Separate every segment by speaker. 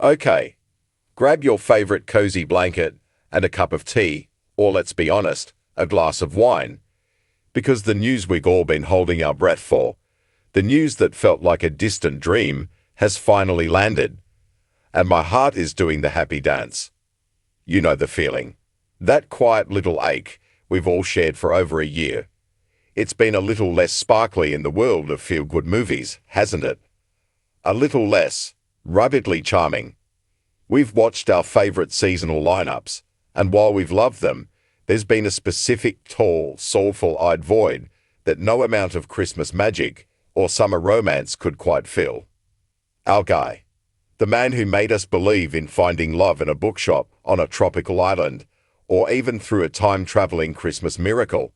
Speaker 1: Okay, grab your favorite cozy blanket and a cup of tea, or let's be honest, a glass of wine, because the news we've all been holding our breath for, the news that felt like a distant dream, has finally landed, and my heart is doing the happy dance. You know the feeling. That quiet little ache we've all shared for over a year. It's been a little less sparkly in the world of feel-good movies, hasn't it? A little less ruggedly charming. We've watched our favorite seasonal lineups, and while we've loved them, there's been a specific tall, soulful-eyed void that no amount of Christmas magic or summer romance could quite fill. Our guy. The man who made us believe in finding love in a bookshop on a tropical island, or even through a time-traveling Christmas miracle.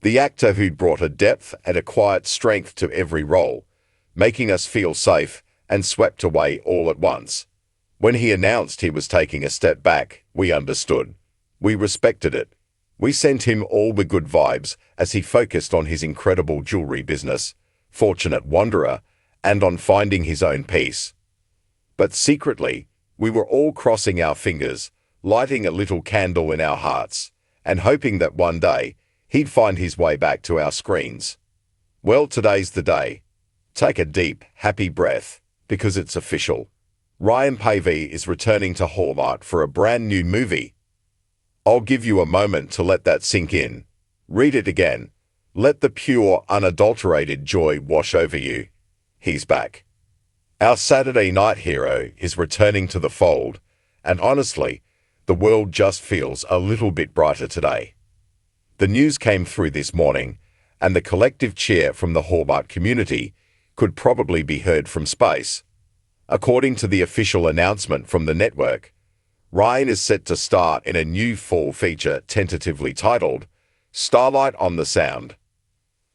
Speaker 1: The actor who'd brought a depth and a quiet strength to every role, making us feel safe and swept away all at once. When he announced he was taking a step back, we understood. We respected it. We sent him all the good vibes as he focused on his incredible jewelry business, fortunate wanderer, and on finding his own peace. But secretly, we were all crossing our fingers, lighting a little candle in our hearts, and hoping that one day he'd find his way back to our screens. Well, today's the day. Take a deep, happy breath, because it's official. Ryan Paevey is returning to Hallmark for a brand new movie. I'll give you a moment to let that sink in. Read it again. Let the pure, unadulterated joy wash over you. He's back. Our Saturday night hero is returning to the fold, and honestly, the world just feels a little bit brighter today. The news came through this morning, and the collective cheer from the Hallmark community could probably be heard from space. According to the official announcement from the network, Ryan is set to star in a new fall feature tentatively titled Starlight on the Sound.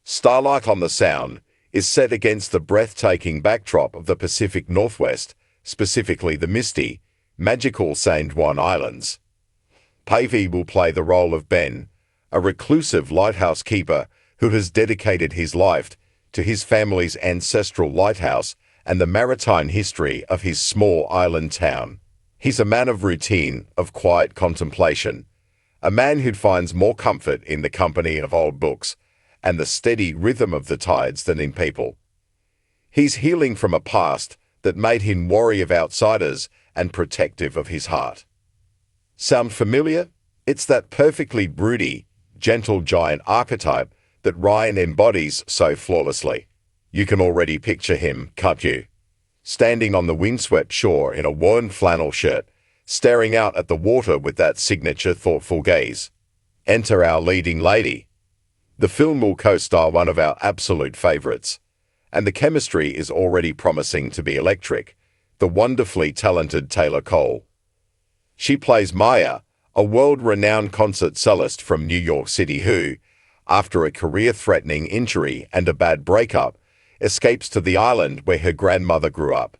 Speaker 1: Starlight on the Sound is set against the breathtaking backdrop of the Pacific Northwest, specifically the misty, magical San Juan Islands. Paevey will play the role of Ben, a reclusive lighthouse keeper who has dedicated his life to his family's ancestral lighthouse and the maritime history of his small island town. He's a man of routine, of quiet contemplation, a man who finds more comfort in the company of old books and the steady rhythm of the tides than in people. He's healing from a past that made him wary of outsiders and protective of his heart. Sound familiar? It's that perfectly broody, gentle giant archetype that Ryan embodies so flawlessly. You can already picture him, can't you? Standing on the windswept shore in a worn flannel shirt, staring out at the water with that signature thoughtful gaze. Enter our leading lady. The film will co-star one of our absolute favorites, and the chemistry is already promising to be electric, the wonderfully talented Taylor Cole. She plays Maya, a world-renowned concert cellist from New York City who, after a career-threatening injury and a bad breakup, escapes to the island where her grandmother grew up.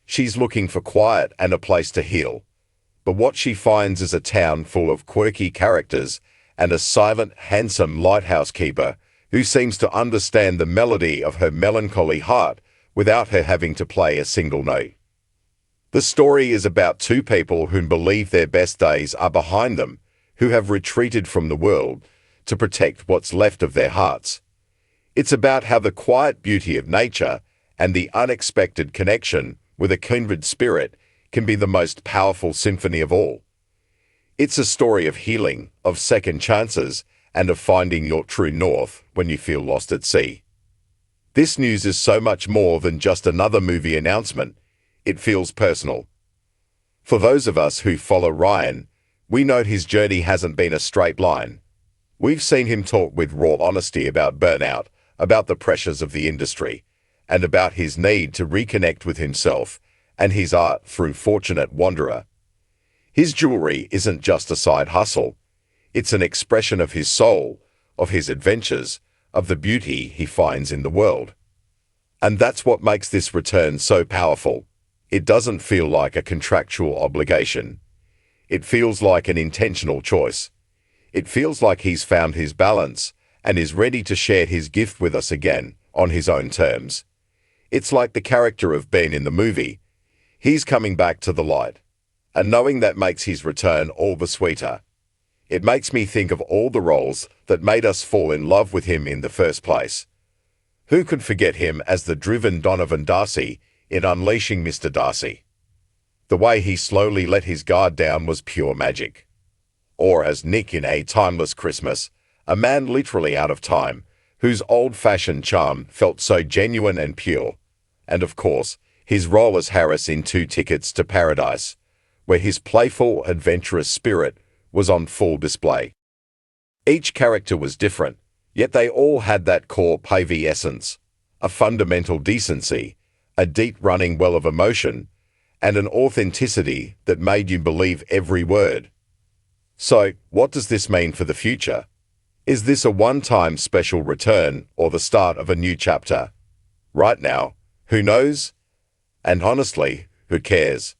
Speaker 1: She's looking for quiet and a place to heal, but what she finds is a town full of quirky characters and a silent, handsome lighthouse keeper who seems to understand the melody of her melancholy heart without her having to play a single note. The story is about two people who believe their best days are behind them, who have retreated from the world to protect what's left of their hearts. It's about how the quiet beauty of nature and the unexpected connection with a kindred spirit can be the most powerful symphony of all. It's a story of healing, of second chances, and of finding your true north when you feel lost at sea. This news is so much more than just another movie announcement. It feels personal. For those of us who follow Ryan, we know his journey hasn't been a straight line. We've seen him talk with raw honesty about burnout, about the pressures of the industry, and about his need to reconnect with himself and his art through Fortunate Wanderer. His jewelry isn't just a side hustle. It's an expression of his soul, of his adventures, of the beauty he finds in the world. And that's what makes this return so powerful. It doesn't feel like a contractual obligation. It feels like an intentional choice. It feels like he's found his balance and is ready to share his gift with us again on his own terms. It's like the character of Ben in the movie. He's coming back to the light, and knowing that makes his return all the sweeter. It makes me think of all the roles that made us fall in love with him in the first place. Who could forget him as the driven Donovan Darcy in Unleashing Mr. Darcy? The way he slowly let his guard down was pure magic. Or as Nick in A Timeless Christmas, a man literally out of time, whose old-fashioned charm felt so genuine and pure. And of course, his role as Harris in Two Tickets to Paradise, where his playful, adventurous spirit was on full display. Each character was different, yet they all had that core Paevey essence, a fundamental decency, a deep running well of emotion, and an authenticity that made you believe every word. So, what does this mean for the future? Is this a one-time special return or the start of a new chapter? Right now, who knows? And honestly, who cares?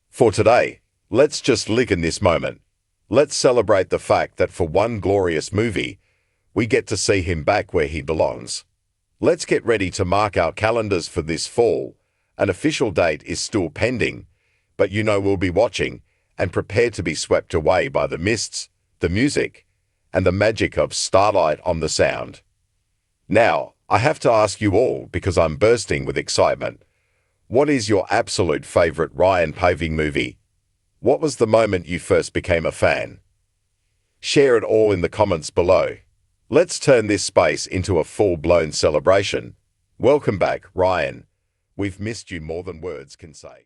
Speaker 1: For today, let's just live in this moment. Let's celebrate the fact that for one glorious movie, we get to see him back where he belongs. Let's get ready to mark our calendars for this fall. An official date is still pending, but you know we'll be watching and prepared to be swept away by the mists, the music, and the magic of Starlight on the Sound. Now, I have to ask you all, because I'm bursting with excitement, what is your absolute favorite Ryan Paevey movie? What was the moment you first became a fan? Share it all in the comments below. Let's turn this space into a full-blown celebration. Welcome back, Ryan. We've missed you more than words can say.